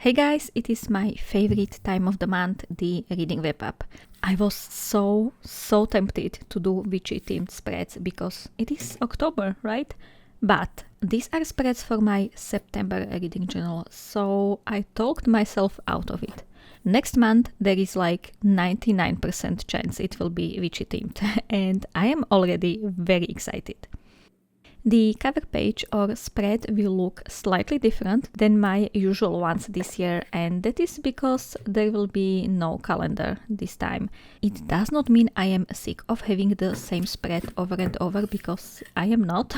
Hey guys, it is my favorite time of the month, the reading wrap-up. I was so tempted to do witchy themed spreads because it is October, right? But these are spreads for my September reading journal, so I talked myself out of it. Next month there is like 99% chance it will be witchy themed and I am already very excited. The cover page or spread will look slightly different than my usual ones this year, and that is because there will be no calendar this time. It does not mean I am sick of having the same spread over and over, because I am not.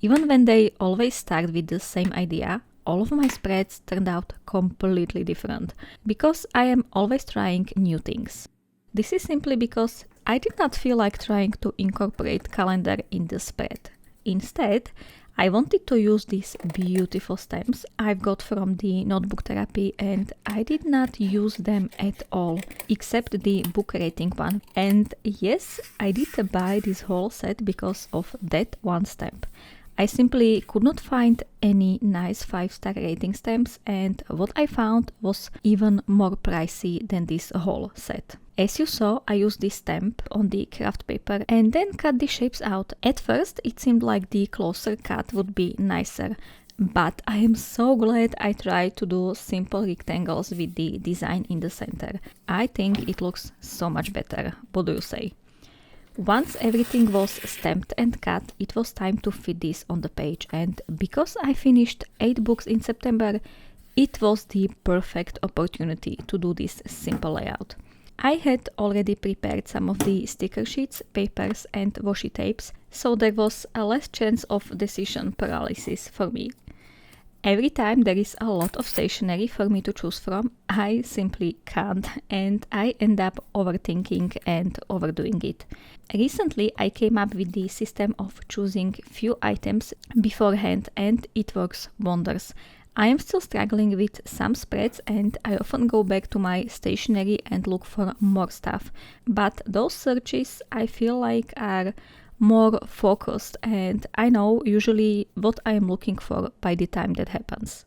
Even when they always start with the same idea, all of my spreads turned out completely different, because I am always trying new things. This is simply because I did not feel like trying to incorporate calendar in the spread. Instead, I wanted to use these beautiful stamps I've got from the notebook therapy, and I did not use them at all, except the book rating one. And yes, I did buy this whole set because of that one stamp. I simply could not find any nice 5-star rating stamps, and what I found was even more pricey than this whole set. As you saw, I used this stamp on the craft paper and then cut the shapes out. At first, it seemed like the closer cut would be nicer, but I am so glad I tried to do simple rectangles with the design in the center. I think it looks so much better. What do you say? Once everything was stamped and cut, it was time to fit this on the page, and because I finished 8 books in September, it was the perfect opportunity to do this simple layout. I had already prepared some of the sticker sheets, papers and washi tapes, so there was a less chance of decision paralysis for me. Every time there is a lot of stationery for me to choose from, I simply can't, and I end up overthinking and overdoing it. Recently, I came up with the system of choosing few items beforehand, and it works wonders. I am still struggling with some spreads, and I often go back to my stationery and look for more stuff. But those searches, I feel like, are more focused, and I know usually what I am looking for by the time that happens.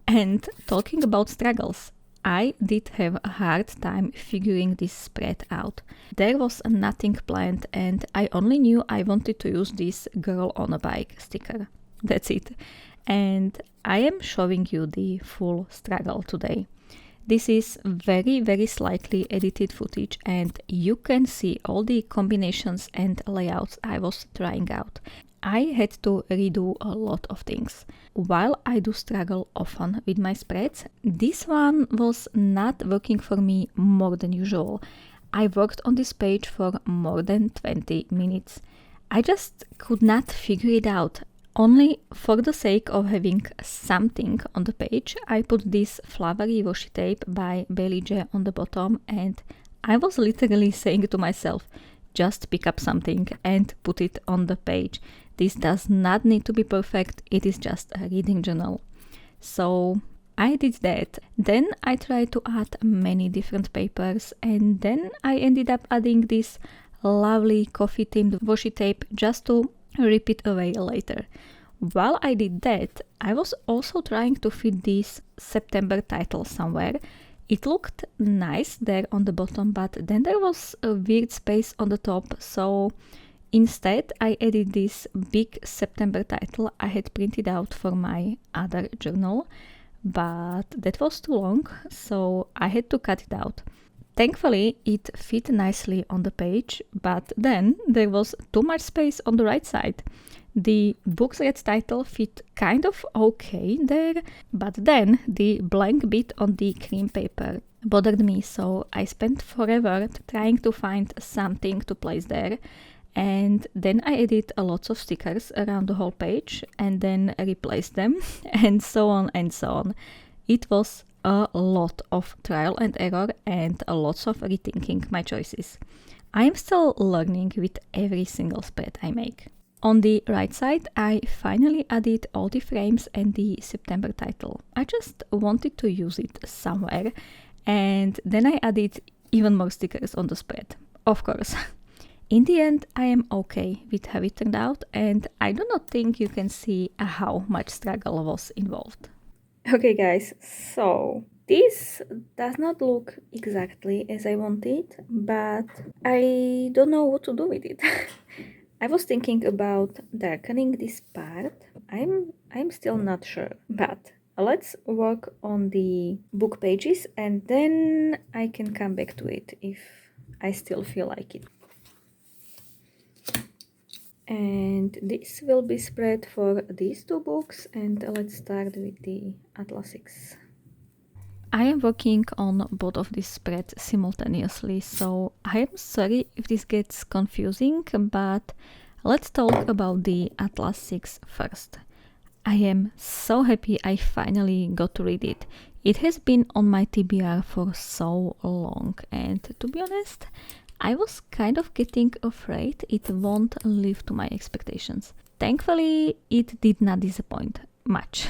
And talking about struggles, I did have a hard time figuring this spread out. There was nothing planned, and I only knew I wanted to use this girl on a bike sticker. That's it. And I am showing you the full struggle today. This is very slightly edited footage, and you can see all the combinations and layouts I was trying out. I had to redo a lot of things. While I do struggle often with my spreads, this one was not working for me more than usual. I worked on this page for more than 20 minutes. I just could not figure it out. Only for the sake of having something on the page, I put this flowery washi tape by Bujo on the bottom, and I was literally saying to myself, just pick up something and put it on the page. This does not need to be perfect, it is just a reading journal. So I did that. Then I tried to add many different papers, and then I ended up adding this lovely coffee themed washi tape just to rip it away later. While I did that, I was also trying to fit this September title somewhere. It looked nice there on the bottom, but then there was a weird space on the top, so instead I added this big September title I had printed out for my other journal, but that was too long, so I had to cut it out. Thankfully, it fit nicely on the page, but then there was too much space on the right side. The book's red title fit kind of okay there, but then the blank bit on the cream paper bothered me, so I spent forever trying to find something to place there. And then I added a lot of stickers around the whole page and then replaced them, and so on and so on. It was a lot of trial and error and a lot of rethinking my choices. I am still learning with every single spread I make. On the right side, I finally added all the frames and the September title. I just wanted to use it somewhere, and then I added even more stickers on the spread, of course. In the end, I am okay with how it turned out, and I do not think you can see how much struggle was involved. Okay guys, so this does not look exactly as I want it, but I don't know what to do with it. I was thinking about darkening this part. I'm still not sure, but let's work on the book pages and then I can come back to it if I still feel like it. And this will be spread for these two books, and let's start with the Atlassics. I am working on both of these spreads simultaneously, so I am sorry if this gets confusing, but let's talk about the Atlas 6 first. I am so happy I finally got to read it. It has been on my TBR for so long, and to be honest, I was kind of getting afraid it won't live to my expectations. Thankfully, it did not disappoint much.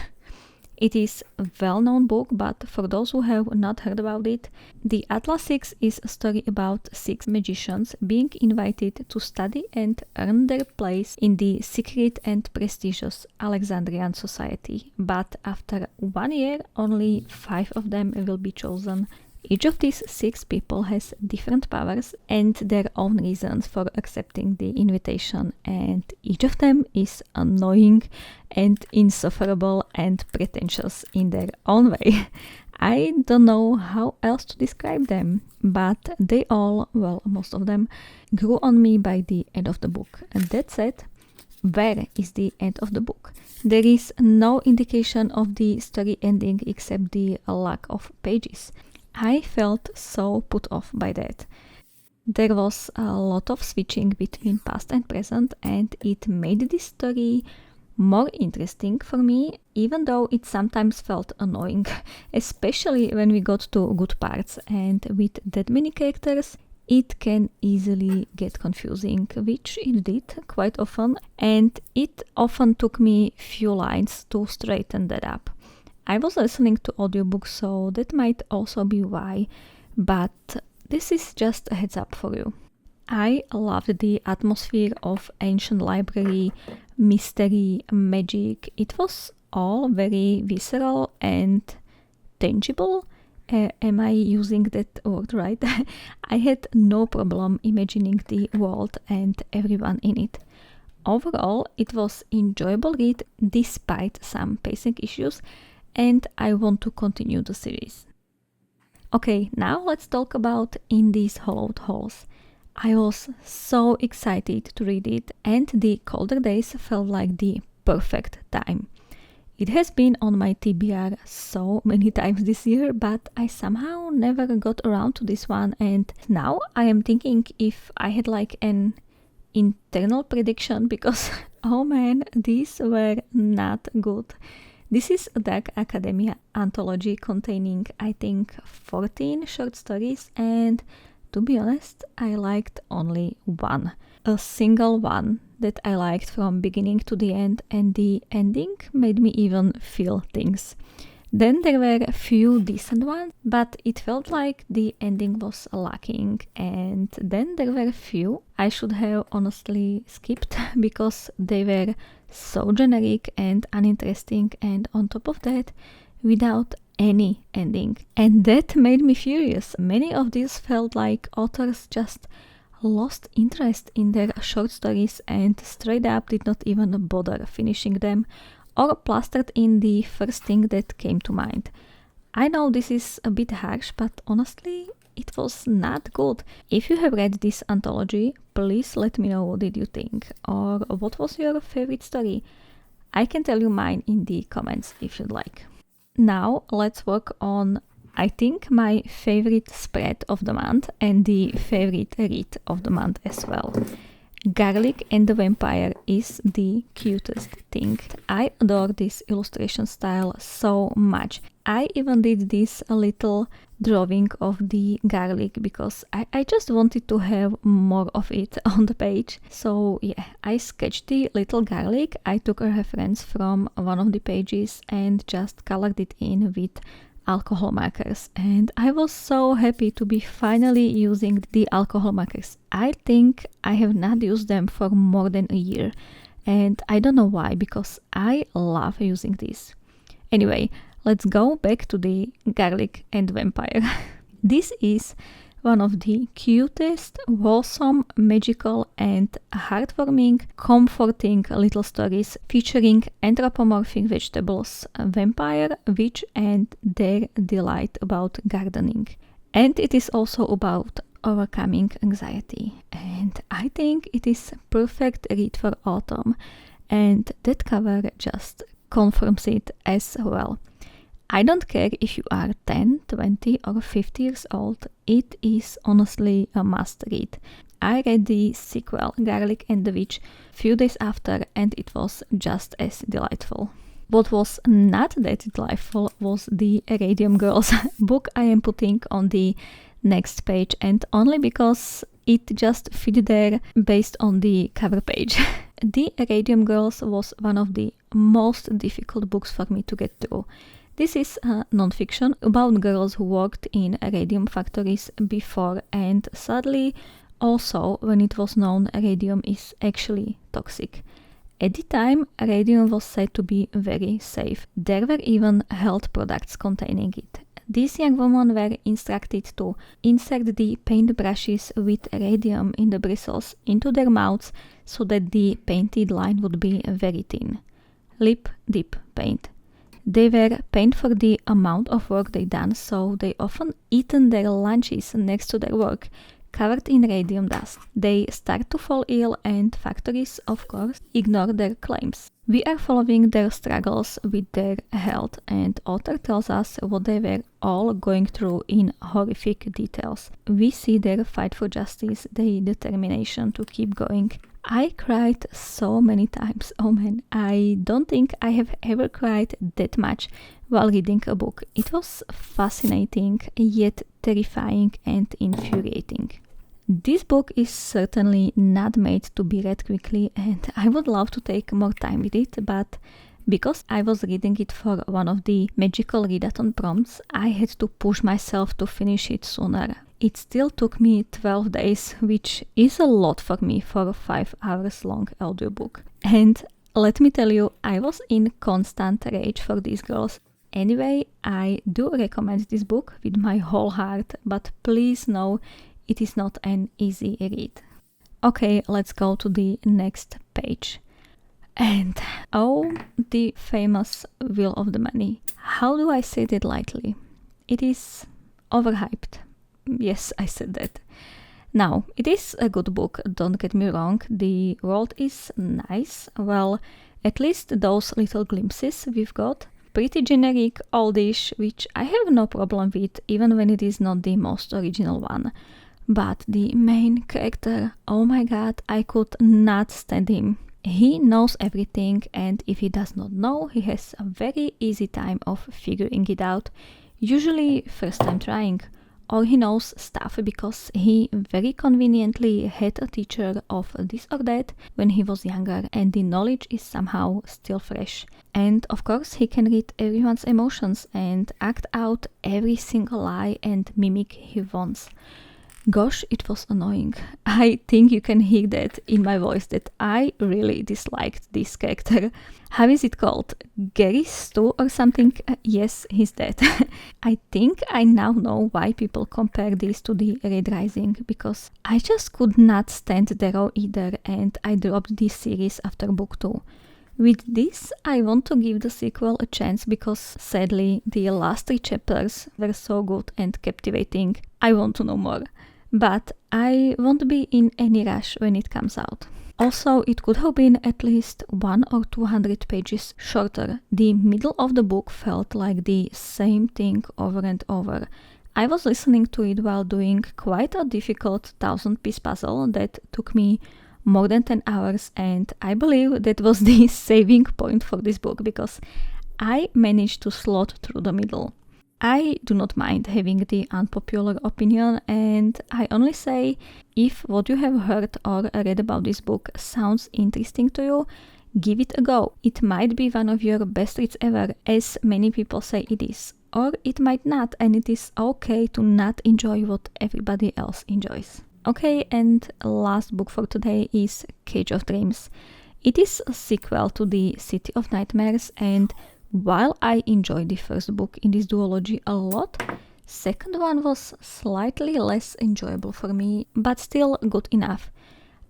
It is a well-known book, but for those who have not heard about it, the Atlas 6 is a story about 6 magicians being invited to study and earn their place in the secret and prestigious Alexandrian society. But after 1 year, only 5 of them will be chosen. Each of these 6 people has different powers and their own reasons for accepting the invitation, and each of them is annoying and insufferable and pretentious in their own way. I don't know how else to describe them, but they all, well, most of them, grew on me by the end of the book. And that said, where is the end of the book? There is no indication of the story ending except the lack of pages. I felt so put off by that. There was a lot of switching between past and present, and it made this story more interesting for me, even though it sometimes felt annoying, especially when we got to good parts. And with that many characters, it can easily get confusing, which it did quite often, and it often took me few lines to straighten that up. I was listening to audiobooks, so that might also be why, but this is just a heads up for you. I loved the atmosphere of ancient library, mystery, magic. It was all very visceral and tangible. Am I using that word right? I had no problem imagining the world and everyone in it. Overall, it was enjoyable read despite some pacing issues, and I want to continue the series. Okay, now let's talk about In These Hallowed Halls. I was so excited to read it, and the colder days felt like the perfect time. It has been on my TBR so many times this year, but I somehow never got around to this one, and now I am thinking if I had like an internal prediction because oh man, these were not good. This is a Dark Academia anthology containing, I think, 14 short stories, and to be honest, I liked only one. A single one that I liked from beginning to the end, and the ending made me even feel things. Then there were a few decent ones, but it felt like the ending was lacking. And then there were a few I should have honestly skipped because they were so generic and uninteresting, and on top of that, without any ending. And that made me furious. Many of these felt like authors just lost interest in their short stories and straight up did not even bother finishing them, or plastered in the first thing that came to mind. I know this is a bit harsh, but honestly, it was not good. If you have read this anthology, please let me know what did you think, or what was your favorite story. I can tell you mine in the comments if you'd like. Now let's work on, I think, my favorite spread of the month and the favorite read of the month as well. Garlic and the Vampire is the cutest thing. I adore this illustration style so much. I even did this little drawing of the garlic because I just wanted to have more of it on the page. So yeah, I sketched the little garlic. I took a reference from one of the pages and just colored it in with alcohol markers, and I was so happy to be finally using the alcohol markers. I think I have not used them for more than a year, and I don't know why, because I love using these. Anyway, let's go back to the garlic and vampire. This is one of the cutest, wholesome, magical and heartwarming, comforting little stories featuring anthropomorphic vegetables, a vampire, witch and their delight about gardening. And it is also about overcoming anxiety. And I think it is a perfect read for autumn, and that cover just confirms it as well. I don't care if you are 10, 20 or 50 years old, it is honestly a must read. I read the sequel, Garlic and the Witch, few days after and it was just as delightful. What was not that delightful was the Radium Girls book I am putting on the next page, and only because it just fit there based on the cover page. The Radium Girls was one of the most difficult books for me to get through. This is a non-fiction about girls who worked in radium factories before, and sadly also when it was known radium is actually toxic. At the time, radium was said to be very safe. There were even health products containing it. These young women were instructed to insert the paint brushes with radium in the bristles into their mouths so that the painted line would be very thin. Lip dip paint. They were paid for the amount of work they done, so they often eaten their lunches next to their work, covered in radium dust. They start to fall ill and factories, of course, ignore their claims. We are following their struggles with their health, and author tells us what they were all going through in horrific details. We see their fight for justice, their determination to keep going. I cried so many times. Oh man, I don't think I have ever cried that much while reading a book. It was fascinating, yet terrifying and infuriating. This book is certainly not made to be read quickly, and I would love to take more time with it, but because I was reading it for one of the magical readathon prompts, I had to push myself to finish it sooner. It still took me 12 days, which is a lot for me for a 5 hours long audiobook. And let me tell you, I was in constant rage for these girls. Anyway, I do recommend this book with my whole heart, but please know it is not an easy read. Okay, let's go to the next page. And oh, the famous Wheel of the Money. How do I say that lightly? It is overhyped. Yes, I said that. Now, it is a good book, don't get me wrong. The world is nice. Well, at least those little glimpses we've got. Pretty generic, oldish, which I have no problem with, even when it is not the most original one. But the main character, oh my god, I could not stand him. He knows everything, and if he does not know, he has a very easy time of figuring it out, usually first time trying. Or he knows stuff because he very conveniently had a teacher of this or that when he was younger, and the knowledge is somehow still fresh. And of course he can read everyone's emotions and act out every single lie and mimic he wants. Gosh, it was annoying. I think you can hear that in my voice that I really disliked this character. How is it called? Gary Stu or something? Yes, he's dead. I think I now know why people compare this to the Red Rising, because I just could not stand Darrow either, and I dropped this series after book 2. With this, I want to give the sequel a chance because sadly the last 3 chapters were so good and captivating. I want to know more. But I won't be in any rush when it comes out. Also, it could have been at least 100 or 200 pages shorter. The middle of the book felt like the same thing over and over. I was listening to it while doing quite a difficult 1000-piece puzzle that took me more than 10 hours, and I believe that was the saving point for this book because I managed to slot through the middle. I do not mind having the unpopular opinion, and I only say if what you have heard or read about this book sounds interesting to you, give it a go. It might be one of your best reads ever, as many people say it is. Or it might not, and it is okay to not enjoy what everybody else enjoys. Okay, and last book for today is Cage of Dreams. It is a sequel to the City of Nightmares, and While I enjoyed the first book in this duology a lot, second one was slightly less enjoyable for me, but still good enough.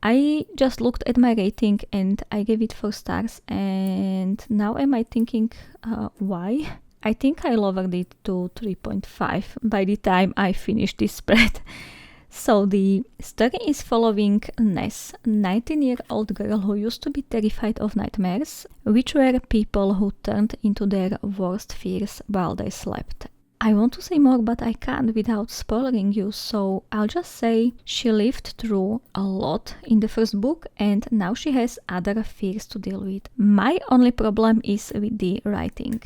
I just looked at my rating and I gave it 4 stars, and now am I thinking why? I think I lowered it to 3.5 by the time I finished this spread. So the story is following Ness, a 19-year-old girl who used to be terrified of nightmares, which were people who turned into their worst fears while they slept. I want to say more, but I can't without spoiling you, so I'll just say she lived through a lot in the first book and now she has other fears to deal with. My only problem is with the writing.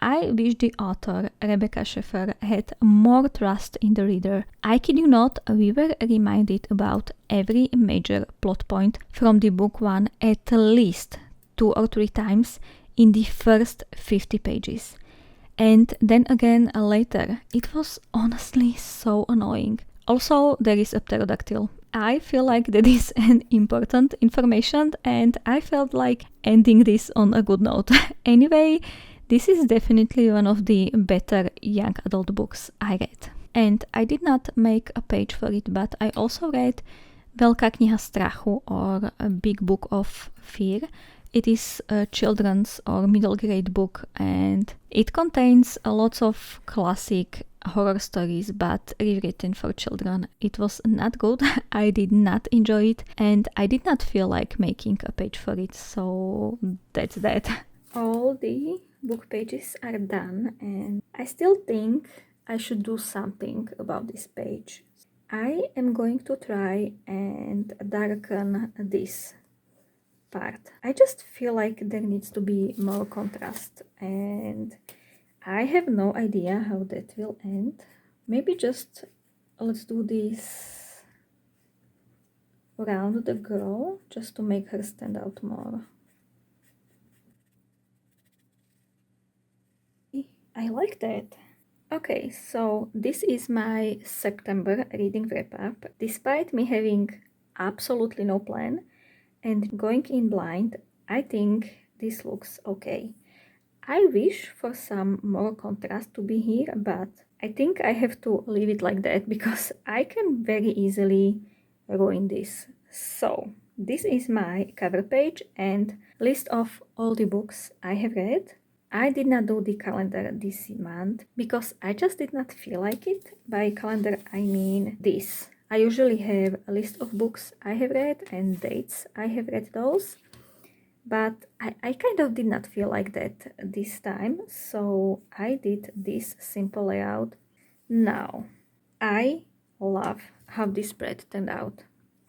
I wish the author, Rebecca Schaeffer, had more trust in the reader. I kid you not, we were reminded about every major plot point from the book 1 at least 2 or 3 times in the first 50 pages. And then again later. It was honestly so annoying. Also, there is a pterodactyl. I feel like that is an important information and I felt like ending this on a good note. Anyway, this is definitely one of the better young adult books I read. And I did not make a page for it, but I also read Veľká kniha strachu, or a big book of fear. It is a children's or middle grade book and it contains lots of classic horror stories but rewritten for children. It was not good, I did not enjoy it and I did not feel like making a page for it, so that's that. All the book pages are done and I still think I should do something about this page. I am going to try and darken this part. I just feel like there needs to be more contrast and I have no idea how that will end. Maybe just let's do this around the girl just to make her stand out more. I like that. Okay, so this is my September reading wrap-up. Despite me having absolutely no plan and going in blind, I think this looks okay. I wish for some more contrast to be here, but I think I have to leave it like that because I can very easily ruin this. So, this is my cover page and list of all the books I have read. I did not do the calendar this month because I just did not feel like it. By calendar, I mean this. I usually have a list of books I have read and dates I have read those. But I kind of did not feel like that this time, so I did this simple layout. Now, I love how this spread turned out.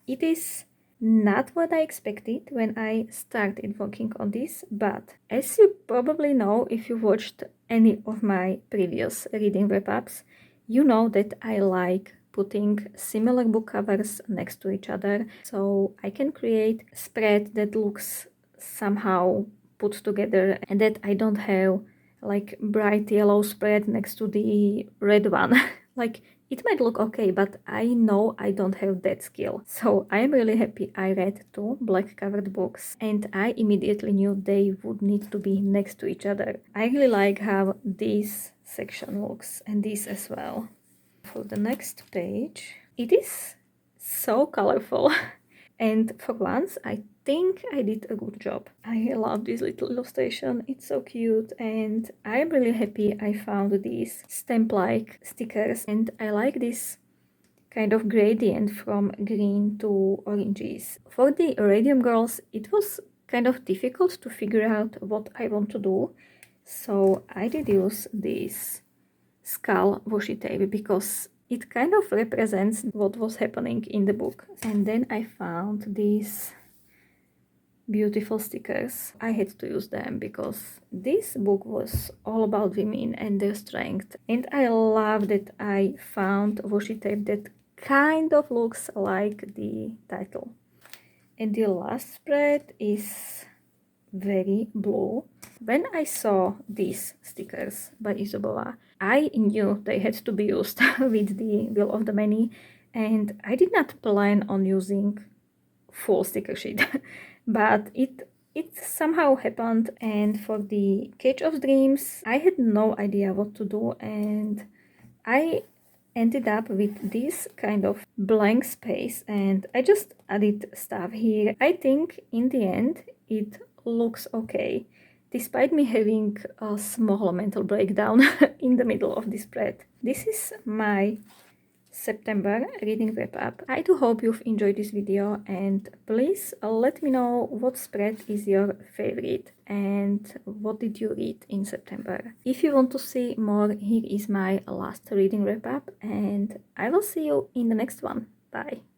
It is not what I expected when I started working on this, but as you probably know if you watched any of my previous reading wrap-ups, you know that I like putting similar book covers next to each other so I can create a spread that looks somehow put together and that I don't have like bright yellow spread next to the red one. Like it might look okay, but I know I don't have that skill. So I am really happy I read 2 black covered books and I immediately knew they would need to be next to each other. I really like how this section looks and this as well. For the next page, it is so colorful. And for once, I think I did a good job. I love this little illustration, it's so cute, and I'm really happy I found these stamp-like stickers, and I like this kind of gradient from green to oranges. For the Radium Girls, it was kind of difficult to figure out what I want to do, so I did use this skull washi tape because it kind of represents what was happening in the book. And then I found these beautiful stickers. I had to use them because this book was all about women and their strength. And I love that I found washi tape that kind of looks like the title. And the last spread is very blue. When I saw these stickers by Isabella, I knew they had to be used with the Will of the Many, and I did not plan on using full sticker sheet, but it it somehow happened. And for the Cage of Dreams, I had no idea what to do, and I ended up with this kind of blank space, and I just added stuff here. I think in the end it looks okay, despite me having a small mental breakdown in the middle of this spread. This is my September reading wrap up. I do hope you've enjoyed this video, and please let me know what spread is your favorite and what did you read in September. If you want to see more, here is my last reading wrap up, and I will see you in the next one. Bye!